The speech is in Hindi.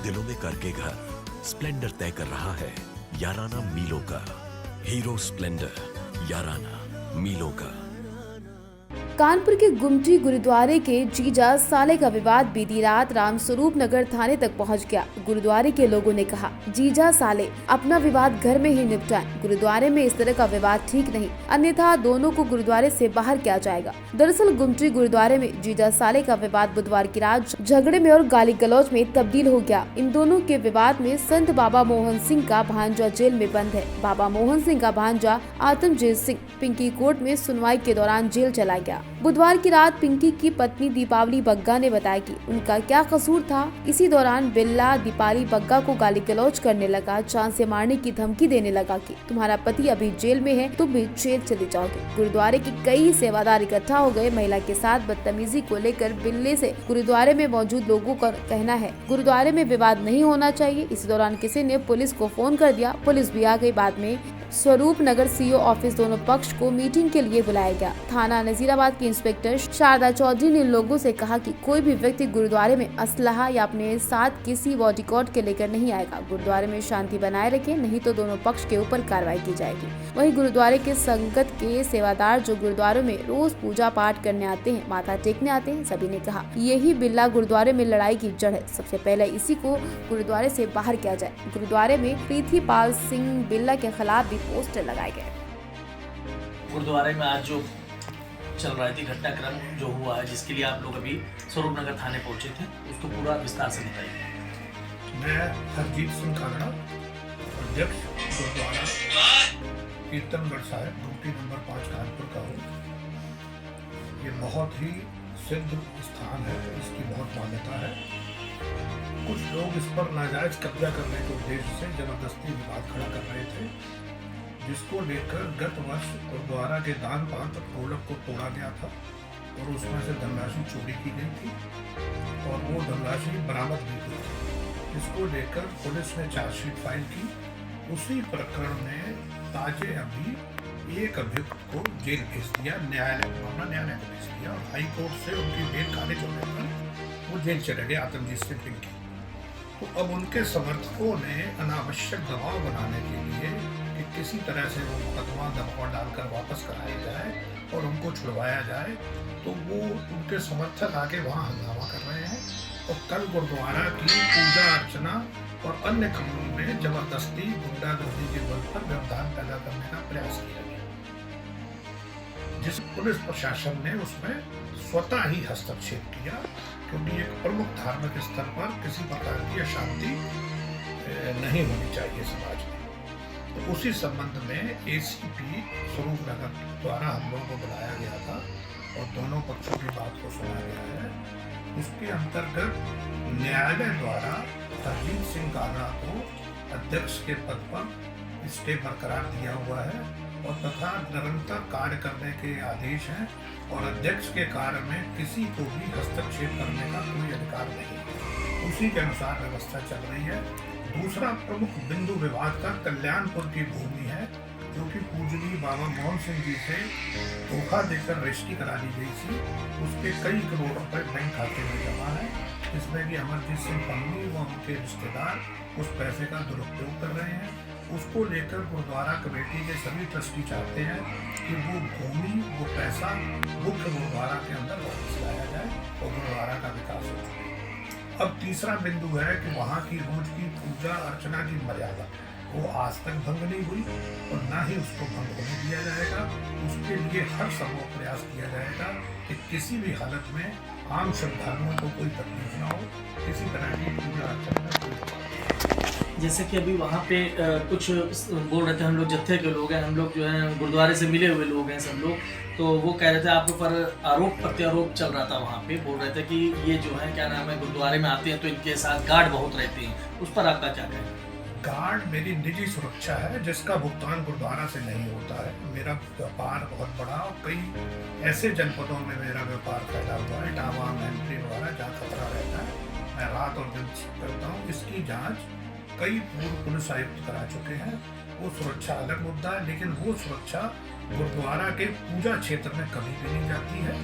दिलों में करके घर स्प्लेंडर तय कर रहा है याराना मीलों का। हीरो स्प्लेंडर याराना मीलों का। कानपुर के गुमटी गुरुद्वारे के जीजा साले का विवाद बीती रात रामस्वरूप नगर थाने तक पहुंच गया। गुरुद्वारे के लोगों ने कहा, जीजा साले अपना विवाद घर में ही निपटाएं। गुरुद्वारे में इस तरह का विवाद ठीक नहीं, अन्यथा दोनों को गुरुद्वारे से बाहर किया जाएगा। दरअसल गुमटी गुरुद्वारे में जीजा साले का विवाद बुधवार की रात झगड़े में और गाली गलौज में तब्दील हो गया। इन दोनों के विवाद में संत बाबा मोहन सिंह का भांजा जेल में बंद है। बाबा मोहन सिंह का भांजा आत्मजीत सिंह पिंकी कोर्ट में सुनवाई के दौरान जेल चला गया। बुधवार की रात पिंकी की पत्नी दीपावली बग्गा ने बताया कि उनका क्या कसूर था। इसी दौरान बिल्ला दीपाली बग्गा को गाली गलौज करने लगा, जान से मारने की धमकी देने लगा कि तुम्हारा पति अभी जेल में है, तुम भी जेल चले जाओगे। गुरुद्वारे के कई सेवादार इकट्ठा हो गए। महिला के साथ बदतमीजी को लेकर बिल्ले से गुरुद्वारे में मौजूद लोगों का कहना है गुरुद्वारे में विवाद नहीं होना चाहिए। इस दौरान किसी ने पुलिस को फोन कर दिया, पुलिस भी आ गई। बाद में स्वरूप नगर सीओ ऑफिस दोनों पक्ष को मीटिंग के लिए बुलाया गया। थाना नजीराबाद की इंस्पेक्टर शारदा चौधरी ने लोगों से कहा कि कोई भी व्यक्ति गुरुद्वारे में असलहा या अपने साथ किसी बॉडीगार्ड के लेकर नहीं आएगा। गुरुद्वारे में शांति बनाए रखें, नहीं तो दोनों पक्ष के ऊपर कार्रवाई की जाएगी। वहीं गुरुद्वारे के संगत के सेवादार जो गुरुद्वारों में रोज पूजा पाठ करने आते हैं, माथा टेकने आते हैं, सभी ने कहा यही बिल्ला गुरुद्वारे में लड़ाई की जड़ है। सबसे पहले इसी को गुरुद्वारे से बाहर किया जाए। गुरुद्वारे में प्रीतिपाल सिंह बिल्ला के खिलाफ पोस्टर लगाए गए। गुरुद्वारे में आज जो चल रही थी घटनाक्रम जो हुआ है, जिसके लिए आप लोग अभी स्वरूप नगर थाने पहुंचे थे, उसको पूरा विस्तार से बताइए। मैं हरजीत सिंह कांगड़ा, अध्यक्ष गुरुद्वारा कीर्तनगढ़ साहिब गुमटी नंबर 5 कानपुर का हूँ। ये बहुत ही सिद्ध स्थान है, इसकी बहुत मान्यता है। कुछ लोग इस पर नाजायज कब्जा करने के उद्देश्य से जबरदस्ती विवाद खड़ा कर रहे थे, जिसको लेकर गत वर्ष गुरुद्वारा के दान पात्र ढोलक को तोड़ा गया था और उसमें से धनराशि चोरी की गई थी और वो धनराशि बरामद भी हुई थी, जिसको लेकर पुलिस ने चार्जशीट फाइल की। उसी प्रकरण में ताजे अभी एक अभियुक्त को जेल भेज दिया, न्यायालय को भेज दिया और हाई कोर्ट से उनकी बेल खारिज होने पर वो जेल चले गए आत्मजीत सिंह पिंकी। तो अब उनके समर्थकों ने अनावश्यक दबाव बनाने के लिए कि किसी तरह से वो मुकदमा दबाव डालकर वापस कराया जाए और उनको छुड़वाया जाए, तो वो उनके समर्थक आके वहाँ हंगामा कर रहे हैं और कल गुरुद्वारा की पूजा अर्चना और अन्य कामों में जबरदस्ती गुंडागर्दी के बल पर व्यवधान पैदा करने का प्रयास किया गया, जिस पुलिस प्रशासन ने उसमें स्वतः ही हस्तक्षेप किया, क्योंकि एक प्रमुख धार्मिक स्तर पर किसी प्रकार की अशांति नहीं होनी चाहिए समाज में। तो उसी संबंध में एसीपी स्वरूप नगर द्वारा हम लोगों को बुलाया गया था और दोनों पक्षों की बात को सुना गया है। उसके अंतर्गत न्यायालय द्वारा हरजीत सिंह कांगड़ा को अध्यक्ष के पद पर स्टे बरकरार दिया हुआ है और तथा निरंतर कार्य करने के आदेश हैं और अध्यक्ष के कार्य में किसी को भी हस्तक्षेप करने का कोई अधिकार नहीं। उसी के अनुसार व्यवस्था चल रही है। दूसरा प्रमुख बिंदु विवाद का कल्याणपुर की भूमि है, जो कि पूजनीय बाबा मोहन सिंह जी से धोखा देकर रजिस्ट्री करा दी गई थी। उसके कई करोड़ रुपए बैंक खाते में जमा है, जिसमें कि अमरजीत सिंह पन्नी व उनके रिश्तेदार उस पैसे का दुरुपयोग कर रहे हैं। उसको लेकर गुरुद्वारा कमेटी के सभी ट्रस्टी चाहते हैं कि वो भूमि, वो पैसा मुख्य गुरुद्वारा के अंदर वापस लाया जाए और गुरुद्वारा का विकास हो। अब तीसरा बिंदु है कि वहाँ की रोज की पूजा अर्चना की मर्यादा वो आज तक भंग नहीं हुई और ना ही उसको भंग होने दिया जाएगा। उसके लिए हर संभव प्रयास किया जाएगा कि किसी भी हालत में आम श्रद्धालुओं को कोई तकलीफ ना हो, किसी तरह की पूजा अर्चना में कोई। जैसे कि अभी वहाँ पे कुछ बोल रहे थे, हम लोग जत्थे के लोग हैं, हम लोग जो हैं गुरुद्वारे से मिले हुए लोग हैं सब लोग, तो वो कह रहे थे आप पर आरोप प्रत्यारोप चल रहा था। वहाँ पे बोल रहे थे कि ये जो है क्या नाम है, गुरुद्वारे में आते हैं तो इनके साथ गार्ड बहुत रहते हैं, उस पर आपका क्या कहना है? गार्ड मेरी निजी सुरक्षा है, जिसका भुगतान गुरुद्वारा से नहीं होता है। मेरा व्यापार बहुत बड़ा और कई ऐसे जनपदों में मेरा व्यापार फैला हुआ है, इटावा मैनपुरी वगैरह, जहाँ खतरा रहता है। मैं रात और दिन करता हूँ। इसकी जाँच कई पूर्व पुलिस आयुक्त करा चुके हैं। वो सुरक्षा अलग मुद्दा है, लेकिन वो सुरक्षा गुरुद्वारा के पूजा क्षेत्र में कभी भी नहीं जाती है।